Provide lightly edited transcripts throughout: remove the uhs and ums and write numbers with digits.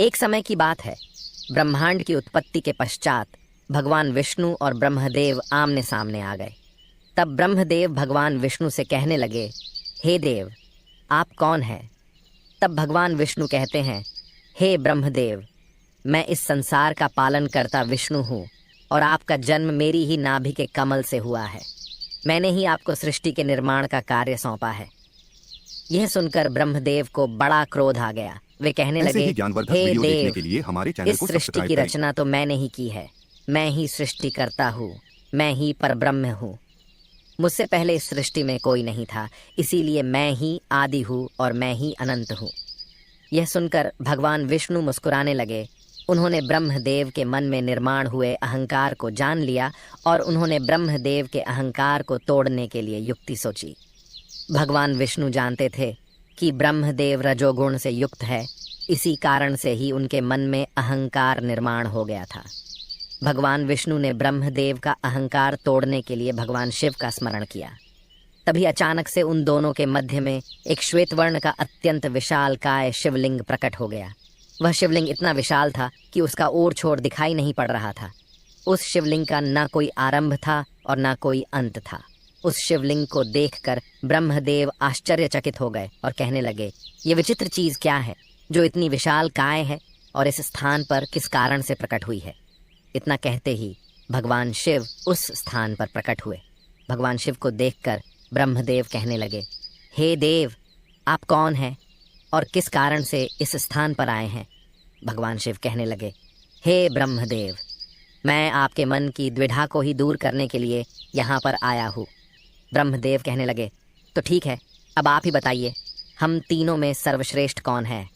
एक समय की बात है। ब्रह्मांड की उत्पत्ति के पश्चात भगवान विष्णु और ब्रह्मदेव आमने सामने आ गए। तब ब्रह्मदेव भगवान विष्णु से कहने लगे, हे देव, आप कौन हैं? तब भगवान विष्णु कहते हैं, हे ब्रह्मदेव, मैं इस संसार का पालन करता विष्णु हूँ और आपका जन्म मेरी ही नाभि के कमल से हुआ है। मैंने ही आपको सृष्टि के निर्माण का कार्य सौंपा है। यह सुनकर ब्रह्मदेव को बड़ा क्रोध आ गया। वे कहने लगे, हे देव, इस सृष्टि की रचना तो मैंने ही की है। मैं ही सृष्टि करता हूँ, मैं ही परब्रह्म हूँ। मुझसे पहले इस सृष्टि में कोई नहीं था, इसीलिए मैं ही आदि हूँ और मैं ही अनंत हूँ। यह सुनकर भगवान विष्णु मुस्कुराने लगे। उन्होंने ब्रह्मदेव के मन में निर्माण हुए अहंकार को जान लिया और उन्होंने ब्रह्मदेव के अहंकार को तोड़ने के लिए युक्ति सोची। भगवान विष्णु जानते थे कि ब्रह्मदेव रजोगुण से युक्त है, इसी कारण से ही उनके मन में अहंकार निर्माण हो गया था। भगवान विष्णु ने ब्रह्मदेव का अहंकार तोड़ने के लिए भगवान शिव का स्मरण किया। तभी अचानक से उन दोनों के मध्य में एक श्वेत वर्ण का अत्यंत विशालकाय शिवलिंग प्रकट हो गया। वह शिवलिंग इतना विशाल था कि उसका ओर छोर दिखाई नहीं पड़ रहा था। उस शिवलिंग का न कोई आरंभ था और न कोई अंत था। उस शिवलिंग को देखकर ब्रह्मदेव आश्चर्यचकित हो गए और कहने लगे, ये विचित्र चीज क्या है जो इतनी विशाल काय है और इस स्थान पर किस कारण से प्रकट हुई है? इतना कहते ही भगवान शिव उस स्थान पर प्रकट हुए। भगवान शिव को देखकर ब्रह्मदेव कहने लगे, हे देव, आप कौन हैं और किस कारण से इस स्थान पर आए हैं? भगवान शिव कहने लगे, हे ब्रह्मदेव, मैं आपके मन की द्विधा को ही दूर करने के लिए यहाँ पर आया हूँ। ब्रह्मदेव कहने लगे, तो ठीक है, अब आप ही बताइए, हम तीनों में सर्वश्रेष्ठ कौन है?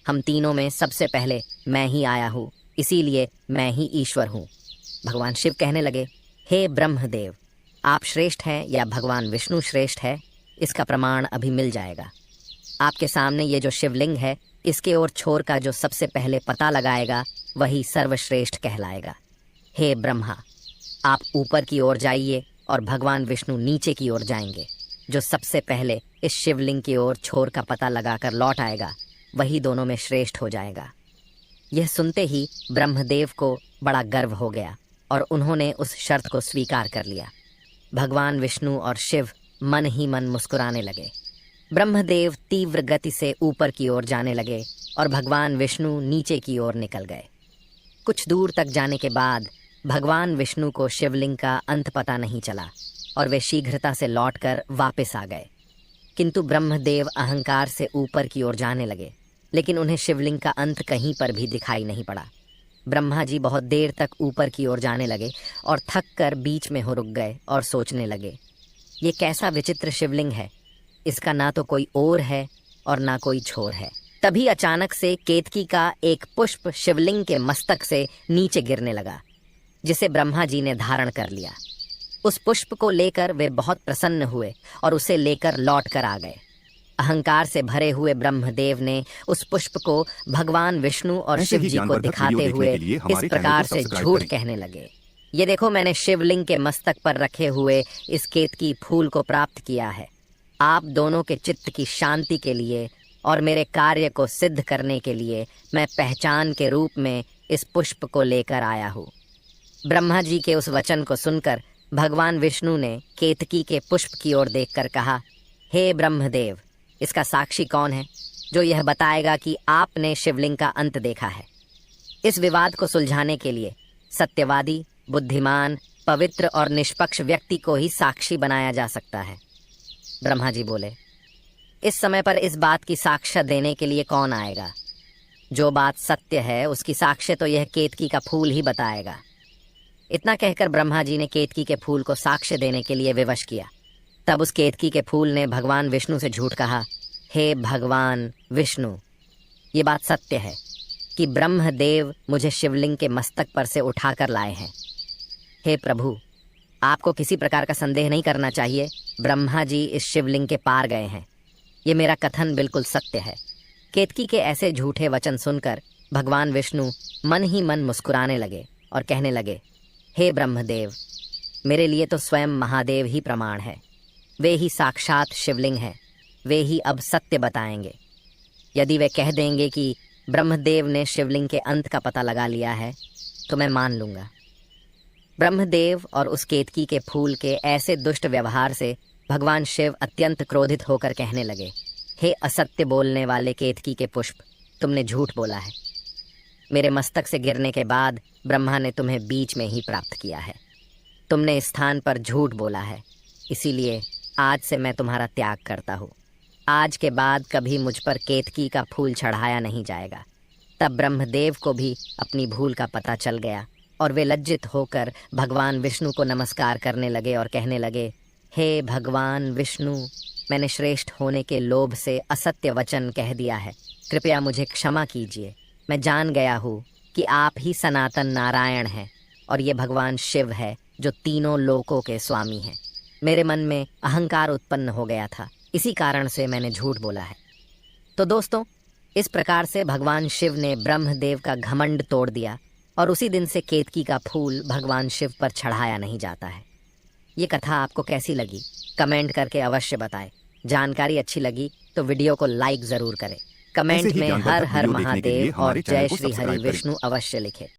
हम तीनों में सबसे पहले मैं ही आया हूँ, इसीलिए मैं ही ईश्वर हूँ। भगवान शिव कहने लगे, हे ब्रह्मदेव, आप श्रेष्ठ हैं या भगवान विष्णु श्रेष्ठ है, इसका प्रमाण अभी मिल जाएगा। आपके सामने ये जो शिवलिंग है, इसके ओर छोर का जो सबसे पहले पता लगाएगा वही सर्वश्रेष्ठ कहलाएगा। हे ब्रह्मा, आप ऊपर की ओर जाइए और भगवान विष्णु नीचे की ओर जाएंगे। जो सबसे पहले इस शिवलिंग की ओर छोर का पता लगाकर लौट आएगा वही दोनों में श्रेष्ठ हो जाएगा। यह सुनते ही ब्रह्मदेव को बड़ा गर्व हो गया और उन्होंने उस शर्त को स्वीकार कर लिया। भगवान विष्णु और शिव मन ही मन मुस्कुराने लगे। ब्रह्मदेव तीव्र गति से ऊपर की ओर जाने लगे और भगवान विष्णु नीचे की ओर निकल गए। कुछ दूर तक जाने के बाद भगवान विष्णु को शिवलिंग का अंत पता नहीं चला और वे शीघ्रता से लौटकर वापस आ गए। किंतु ब्रह्मदेव अहंकार से ऊपर की ओर जाने लगे, लेकिन उन्हें शिवलिंग का अंत कहीं पर भी दिखाई नहीं पड़ा। ब्रह्मा जी बहुत देर तक ऊपर की ओर जाने लगे और थक कर बीच में हो रुक गए और सोचने लगे, ये कैसा विचित्र शिवलिंग है, इसका ना तो कोई ओर है और ना कोई छोर है। तभी अचानक से केतकी का एक पुष्प शिवलिंग के मस्तक से नीचे गिरने लगा, जिसे ब्रह्मा जी ने धारण कर लिया। उस पुष्प को लेकर वे बहुत प्रसन्न हुए और उसे लेकर लौट कर आ गए। अहंकार से भरे हुए ब्रह्मदेव ने उस पुष्प को भगवान विष्णु और शिव जी को दिखाते हुए इस प्रकार से झूठ कहने लगे, ये देखो, मैंने शिवलिंग के मस्तक पर रखे हुए इस केतकी फूल को प्राप्त किया है। आप दोनों के चित्त की शांति के लिए और मेरे कार्य को सिद्ध करने के लिए मैं पहचान के रूप में इस पुष्प को लेकर आया हूँ। ब्रह्मा जी के उस वचन को सुनकर भगवान विष्णु ने केतकी के पुष्प की ओर देखकर कहा, हे ब्रह्मदेव, इसका साक्षी कौन है जो यह बताएगा कि आपने शिवलिंग का अंत देखा है? इस विवाद को सुलझाने के लिए सत्यवादी, बुद्धिमान, पवित्र और निष्पक्ष व्यक्ति को ही साक्षी बनाया जा सकता है। ब्रह्मा जी बोले, इस समय पर इस बात की साक्ष्य देने के लिए कौन आएगा? जो बात सत्य है उसकी साक्ष्य तो यह केतकी का फूल ही बताएगा। इतना कहकर ब्रह्मा जी ने केतकी के फूल को साक्ष्य देने के लिए विवश किया। तब उस केतकी के फूल ने भगवान विष्णु से झूठ कहा, हे भगवान विष्णु, ये बात सत्य है कि ब्रह्मदेव मुझे शिवलिंग के मस्तक पर से उठाकर लाए हैं। हे प्रभु, आपको किसी प्रकार का संदेह नहीं करना चाहिए। ब्रह्मा जी इस शिवलिंग के पार गए हैं। ये मेरा कथन बिल्कुल सत्य है। केतकी के ऐसे झूठे वचन सुनकर भगवान विष्णु मन ही मन मुस्कुराने लगे और कहने लगे, हे ब्रह्मदेव, मेरे लिए तो स्वयं महादेव ही प्रमाण है। वे ही साक्षात शिवलिंग हैं। वे ही अब सत्य बताएंगे। यदि वे कह देंगे कि ब्रह्मदेव ने शिवलिंग के अंत का पता लगा लिया है तो मैं मान लूंगा। ब्रह्मदेव और उस केतकी के फूल के ऐसे दुष्ट व्यवहार से भगवान शिव अत्यंत क्रोधित होकर कहने लगे, हे असत्य बोलने वाले केतकी के पुष्प, तुमने झूठ बोला है। मेरे मस्तक से गिरने के बाद ब्रह्मा ने तुम्हें बीच में ही प्राप्त किया है। तुमने इस स्थान पर झूठ बोला है, इसीलिए आज से मैं तुम्हारा त्याग करता हूँ। आज के बाद कभी मुझ पर केतकी का फूल चढ़ाया नहीं जाएगा। तब ब्रह्मदेव को भी अपनी भूल का पता चल गया और वे लज्जित होकर भगवान विष्णु को नमस्कार करने लगे और कहने लगे, हे भगवान विष्णु, मैंने श्रेष्ठ होने के लोभ से असत्य वचन कह दिया है, कृपया मुझे क्षमा कीजिए। मैं जान गया हूँ कि आप ही सनातन नारायण हैं और ये भगवान शिव है जो तीनों लोकों के स्वामी हैं। मेरे मन में अहंकार उत्पन्न हो गया था, इसी कारण से मैंने झूठ बोला है। तो दोस्तों, इस प्रकार से भगवान शिव ने ब्रह्मदेव का घमंड तोड़ दिया और उसी दिन से केतकी का फूल भगवान शिव पर चढ़ाया नहीं जाता है। ये कथा आपको कैसी लगी कमेंट करके अवश्य बताएं। जानकारी अच्छी लगी तो वीडियो को लाइक ज़रूर करें। कमेंट में हर हर महादेव और जय श्री हरि विष्णु अवश्य लिखें।